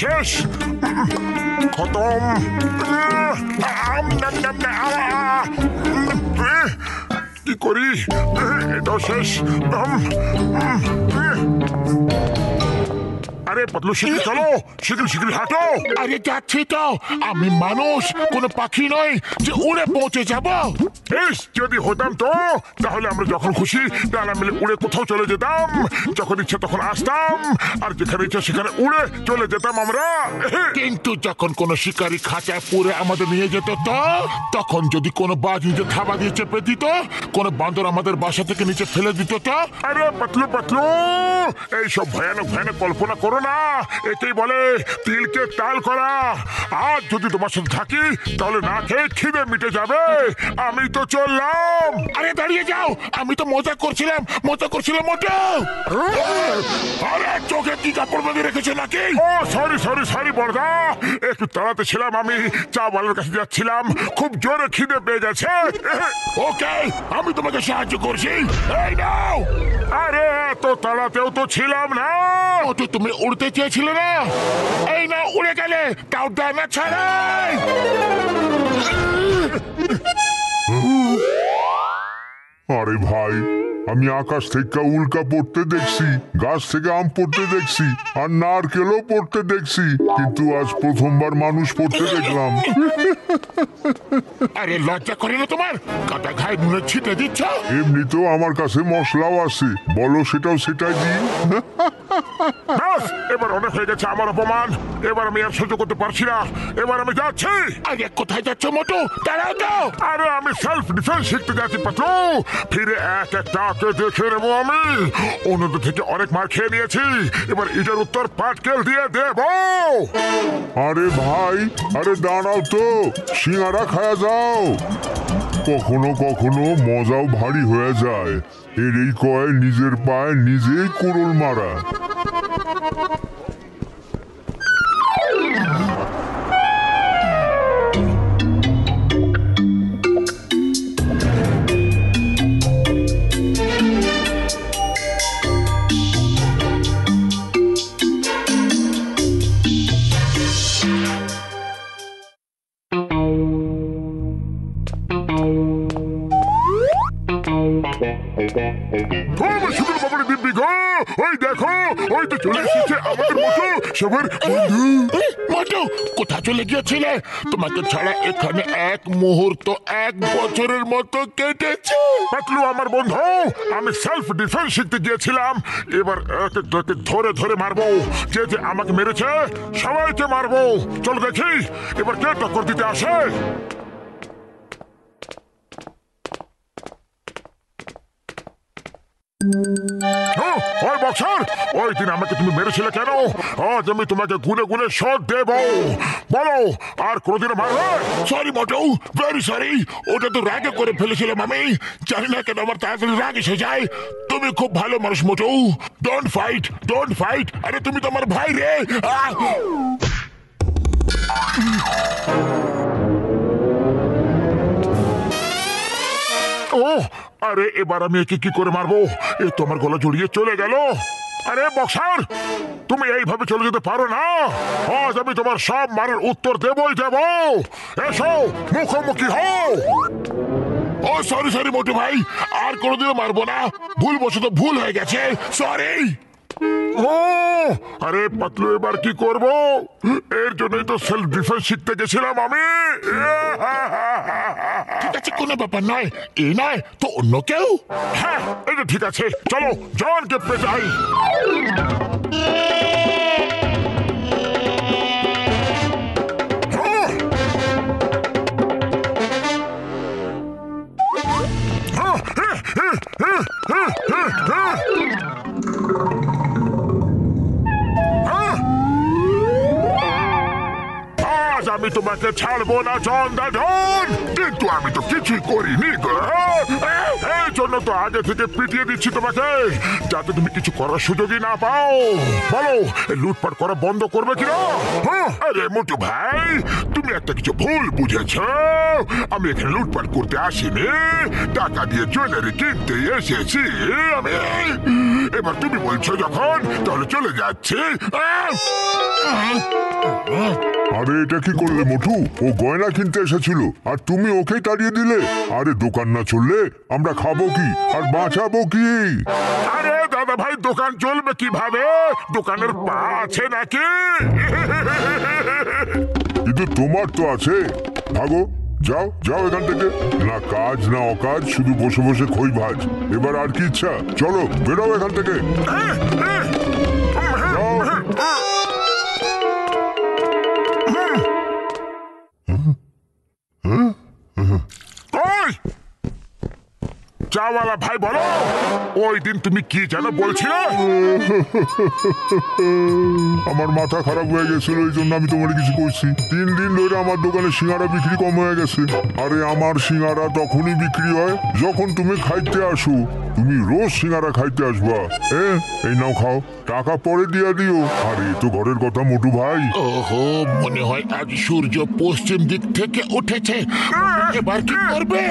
শেষ, খতম। কি করি, এটাও শেষ। আরে পাতলু, শিগগির চলো, শিগগির হাঁটো। আরে যাচ্ছি তো, আমি মানুষ, কোনো পাখি নয় যে উড়ে পৌঁছে যাব। যদি হতাম তো তাহলে আমরা যখন খুশি ডানা মিলে উড়ে কোথাও চলে যেতাম, যখন ইচ্ছা তখন আসতাম, আর যেখানে ইচ্ছা সেখানে উড়ে চলে যেতাম আমরা। কিন্তু যখন কোনো শিকারী খাঁচায় পুরে আমাদের নিয়ে যেত, তো তখন যদি কোনো বাজ নিচে থাবা দিয়ে চেপে দিত, কোনো বান্দর আমাদের বাসা থেকে নিচে ফেলে দিত, তো আরে পাতলু, এইসব ভয়ানক কল্পনা করো না, একেই বলে তিলকে তাল করা। আজ যদি তোমার সাথে থাকি তাহলে না খেয়ে খিদে মিটে যাবে। আমি তো চললাম। আরে দাঁড়িয়ে যাও, আমি তো মজা করছিলাম মোটো। আরে চোখে কি কাপড় বেঁধে রেখেছে নাকি? ও সরি বড়দা, একটু তাড়াতে ছিলাম, আমি চা বালার কাছে যাচ্ছিলাম, খুব জোরে খিদে পেয়ে গেছে। ওকে, আমি তোমাকে সাহায্য করছি, এই নাও। আরে এত তাড়াতেও তো ছিলাম না। মোটো, তুমি উড়তে চেয়েছিলে না, এই না উড়ে গেলে, তাও ডানা ছাড়াই। আরে ভাই, আমি আকাশ থেকে উল্কা পড়তে দেখছি, গাছ থেকে আম পড়তে দেখছি, আর নারকেলও পড়তে দেখছি, কিন্তু আজ প্রথমবার মানুষ পড়তে দেখলাম। আরে লজ্জা করে না তোমার? কাটা ঘায়ে নুনের ছিটে দিচ্ছ। এমনিতেও আমার কাছে মশলাও আছে, বলো সেটাও সেটাই দিই। এবার অনেক হয়ে গেছে আমার অপমান, এবার আমি আর সহ্য করতে পারছি না, এবার আমি যাচ্ছি। আরে কোথায় যাচ্ছ মোটু? দাঁড়াও তো। আরে আমি সেলফ ডিফেন্স শিখতে যাচ্ছি পাতলু, ফিরে একটাকে দেখে নেবো আমি। অন্যদের থেকে অনেক মার খেয়ে নিয়েছি, এবার এটার উত্তর পাটকেল দিয়ে দেব। আরে ভাই, আরে দাঁড়াও তো, সিঙ্গারা খায়া যাও। কখনো কখনো মজাও ভারী হয়ে যায়, এরই কয় নিজের পায়ে নিজেই কুড়ুল মারা। ওই দেখো, ওই তো চলে এসেছে আমাদের মতো সবার বন্ধু। মোটু, কোথা চলে গিয়েছিলে? তোমাকে ছাড়া এখানে এক মুহূর্ত 1 বছরের মতো কেটেছে। পাতলু আমার বন্ধু, আমি সেলফ ডিফেন্স শিখতে গিয়েছিলাম, এবার ধরে মারবো। যে আমাকে মেরেছে সবাইকে মারবো। চলো দেখি এবার কে টক্কর দিতে আসে। ওই বক্সার, ওই দিন আমাকে তুমি মেরেছিলে কেন? আজ আমি তোমাকে গুনে শট দেব। বলো, আর কোনোদিনও মারবে? সরি মোটু, ভেরি সরি, ওটা তো রাগে করে ফেলেছিলাম আমি। জানি না কেন আমার তাড়াতাড়ি রাগ এসে যায়। তুমি খুব ভালো মানুষ মোটু। Don't fight. আরে তুমি তো আমার ভাই রে। ও আরে, এবার আমি একে কি করে মারবো? এ তো আমার গলা জড়িয়ে চলে গেল। আরে বক্সার, তুমি এইভাবে চলে যেতে পারো না। আজ আমি তোমার সব মারের উত্তর দেবই দেব। এসো, মুখোমুখি হও। ও সরি মোটু ভাই, আর কোনোদিনও মারবো না। ভুলবশত ভুল হয়ে গেছে, সরি। ও আরে পাতলু, এবার কি করব? এর জন্যই তো সেলফ ডিফেন্স শিখতে গেছিলাম আমি। ঠিক আছে, কোনো ব্যাপার নয়। এই নয় তো অন্য কেউ। হ্যাঁ, এটা ঠিক আছে, চলো জনকে পেয়ে যাই। আমি তোমাকে ছাড়বো না জন দাদন, কিন্তু আমি তো কিছুই করিনি গো। এই জন্য তো আগে থেকে পিটিয়ে দিচ্ছি তোমাকে, যাতে তুমি কিছু করার সুযোগই না পাও। বলো, লুটপাট করা বন্ধ করবে কিনা? আরে মোটু ভাই, তুমি একটা কিছু ভুল বুঝেছ। আমি এখানে লুটপাট করতে আসিনি, টাকা দিয়ে জুয়েলারি কিনতে এসেছি আমি। এবার তুমি বলছো যখন, তাহলে চলে যাচ্ছি। আরে এটা কি করলে মোটু? ও গয়না কিনতে এসেছিল আর তুমি ওকে তাড়িয়ে দিলে। আরে দোকান না চললে আমরা খাবো কি আর বাঁচাবো কি? আরে দাদা ভাই, দোকান চলবে কিভাবে? দোকানের পা আছে নাকি? কিন্তু তোমার তো আছে। ভাগো, যাও যাও এখান থেকে। না কাজ না অকাজ, শুধু বসে বসে খই ভাজ। এবার আর কি ইচ্ছা? চলো বেরো এখান থেকে। যাও। ওই চাওয়ালা ভাই, বলো ওই দিন তুমি কি যেন বলছিলে? আমার মাথা খারাপ হয়ে গেছিল, এই জন্য আমি তোমার কিছু কইছি। 3 দিন ধরে আমার দোকানে সিঙ্গারা বিক্রি কম হয়ে গেছে। আরে আমার সিঙ্গারা তখনই বিক্রি হয় যখন তুমি খাইতে আসো। তুমি রোজ সিঙ্গারা খাইতে আসবা। এই নাও খাও, টাকা পরে দিয়া দিও। আরে তো ঘরের কথা মোটু ভাই। ওহো, মনে হয় আজ সূর্য পশ্চিম দিক থেকে উঠেছে। এবার কি করবে?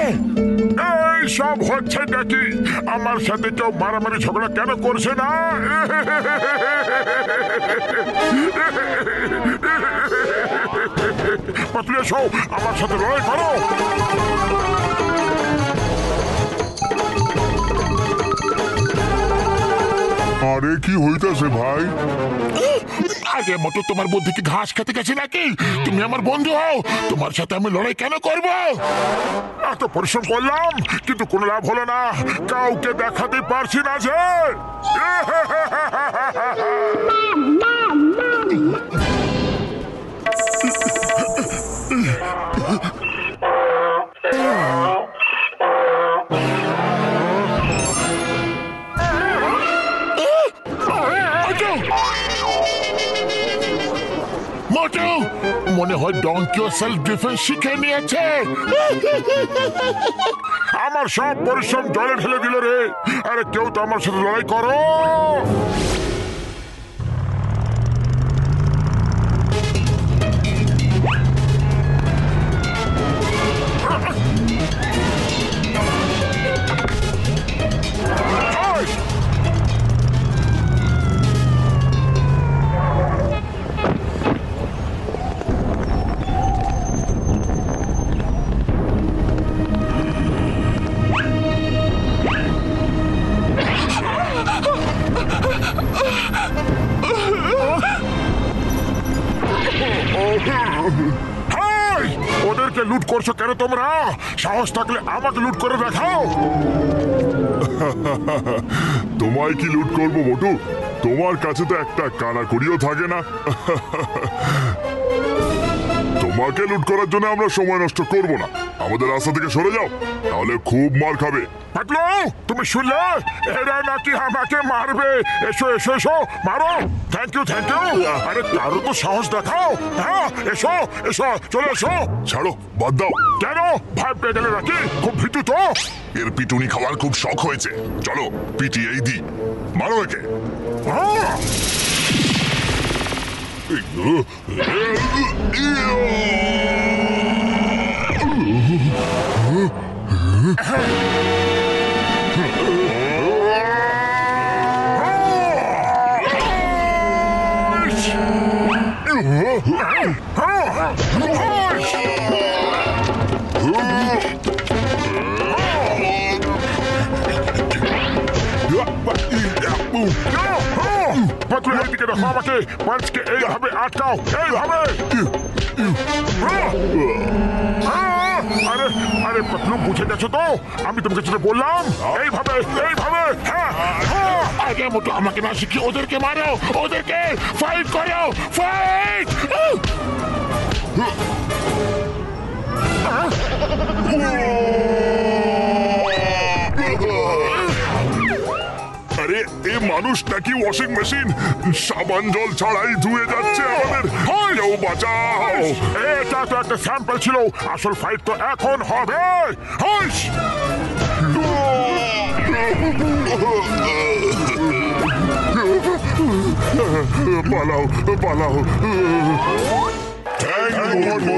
এই সব হচ্ছে নাকি? আমার সাথে কেউ মারামারি ঝগড়া কেন করছে না? পাতলু, এসো আমার সাথে লড়াই করো। আরে কি হইতাছে ভাই? আগে মতো তোমার বুদ্ধি কি ঘাস খেতে গেছে নাকি? তুমি আমার বন্ধু হও, তোমার সাথে আমি লড়াই কেন করবো? এত পরিশ্রম করলাম কিন্তু কোনো লাভ হলো না। কাউকে দেখাতে পারছি না যে। মোটু, মনে হয় ডঙ্কিও সেলফ ডিফেন্স শিখে নিয়েছে। আমার সব পরিশ্রম জলে ঢেলে দিল রে। আরে কেউ তো আমার সাথে লড়াই করো। ওদেরকে লুট করছো কেন তোমরা? সাহস থাকলে আমাকে লুট করে দেখাও। তোমায় কি লুট করবো মোটু? তোমার কাছে তো একটা কানাকড়িও থাকে না। তোমাকে লুট করার জন্য আমরা সময় নষ্ট করব না। আমাদের রাস্তা থেকে সরে যাও, তাহলে খুব মার খাবে। পাতলু, তুমি শুনলে? এরা নাকি আমাকে মারবে। এসো এসো এসো, মারো। Thank you thank you. আরে কারো তো সাহস দেখাও। হ্যাঁ, এসো এসো, চলে এসো। ছাড়ো, বাদ দাও। কেন? ভয় পেয়ে গেলে নাকি? খুব ভীতু তো। এর পিটুনি খাওয়ার খুব শখ হয়েছে। চলো পিটিয়েই দি। মারো একে। হ্যাঁ। পাতলু, এইদিকে দেখো আমাকে। পাঁচকে এইভাবে আটকাও, এইভাবে। আরে আরে পাতলু, বুঝে গেছো তো? আমি তোমাকে যেটা বললাম, এইভাবে এইভাবে। হ্যাঁ হ্যাঁ। আগে মতো আমাকে না শিখিয়ে ওদেরকে মারো, ওদেরকে ফাইট করো, ফাইট। আরে এ মানুষ নাকি ওয়াশিং মেশিন? সাবান জল ছাড়াই ধুয়ে যাচ্ছে আমাদের। কেউ বাঁচাও। এটা তো একটা স্যাম্পল ছিল, আসল ফাইট তো এখন হবে। হাইস! পালাও পালাও। Thank you Motu.